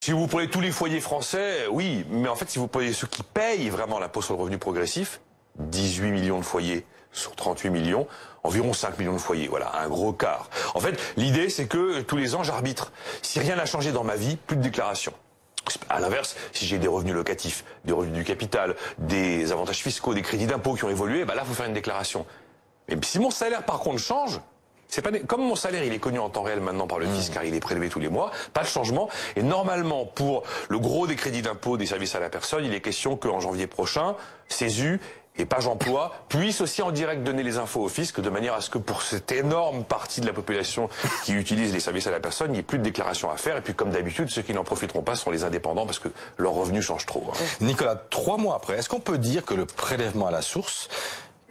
Si vous prenez tous les foyers français, oui, mais en fait, si vous prenez ceux qui payent vraiment l'impôt sur le revenu progressif, 18 millions de foyers sur 38 millions, environ 5 millions de foyers. Voilà, un gros quart. En fait, l'idée, c'est que tous les ans, j'arbitre. Si rien n'a changé dans ma vie, plus de déclaration. À l'inverse, si j'ai des revenus locatifs, des revenus du capital, des avantages fiscaux, des crédits d'impôt qui ont évolué, bah là, il faut faire une déclaration. Mais si mon salaire, par contre, change, c'est pas comme mon salaire, il est connu en temps réel maintenant par le fisc, car il est prélevé tous les mois, pas de changement. Et normalement, pour le gros des crédits d'impôt des services à la personne, il est question qu'en janvier prochain, CESU et Page Emploi puissent aussi en direct donner les infos au fisc, de manière à ce que pour cette énorme partie de la population qui utilise les services à la personne, il n'y ait plus de déclaration à faire. Et puis, comme d'habitude, ceux qui n'en profiteront pas sont les indépendants parce que leurs revenus changent trop. Nicolas, 3 mois après, est-ce qu'on peut dire que le prélèvement à la source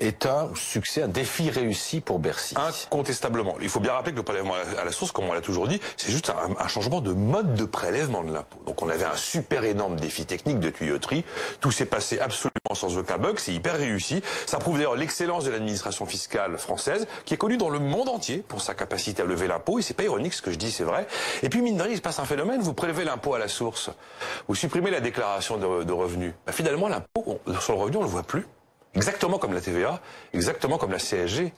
est un succès, un défi réussi pour Bercy? Incontestablement. Il faut bien rappeler que le prélèvement à la source, comme on l'a toujours dit, c'est juste un changement de mode de prélèvement de l'impôt. Donc on avait un super énorme défi technique de tuyauterie. Tout s'est passé absolument sans aucun bug. C'est hyper réussi. Ça prouve d'ailleurs l'excellence de l'administration fiscale française, qui est connue dans le monde entier pour sa capacité à lever l'impôt. Et c'est pas ironique ce que je dis, c'est vrai. Et puis mine de rien, il se passe un phénomène. Vous prélevez l'impôt à la source. Vous supprimez la déclaration de revenus. Bah, finalement, l'impôt sur le revenu, on le voit plus. Exactement comme la TVA, exactement comme la CSG.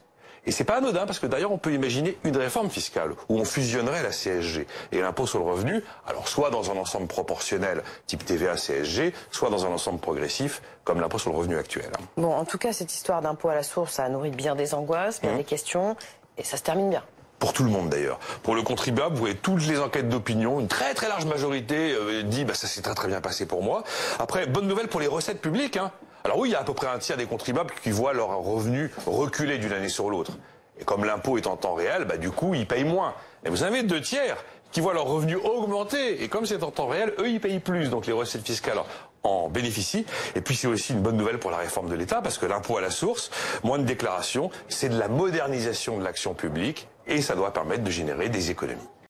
Et c'est pas anodin parce que d'ailleurs on peut imaginer une réforme fiscale où on fusionnerait la CSG et l'impôt sur le revenu, alors soit dans un ensemble proportionnel type TVA, CSG, soit dans un ensemble progressif comme l'impôt sur le revenu actuel. Bon, en tout cas, cette histoire d'impôt à la source, ça a nourri bien des angoisses, bien des questions, et ça se termine bien. Pour tout le monde d'ailleurs. Pour le contribuable, vous voyez toutes les enquêtes d'opinion, une très très large majorité dit bah ça s'est très très bien passé pour moi. Après, bonne nouvelle pour les recettes publiques. Alors oui, il y a à peu près un tiers des contribuables qui voient leurs revenus reculer d'une année sur l'autre. Et comme l'impôt est en temps réel, bah du coup, ils payent moins. Et vous avez 2 tiers qui voient leurs revenus augmenter. Et comme c'est en temps réel, eux, ils payent plus. Donc les recettes fiscales en bénéficient. Et puis c'est aussi une bonne nouvelle pour la réforme de l'État, parce que l'impôt à la source, moins de déclarations, c'est de la modernisation de l'action publique. Et ça doit permettre de générer des économies.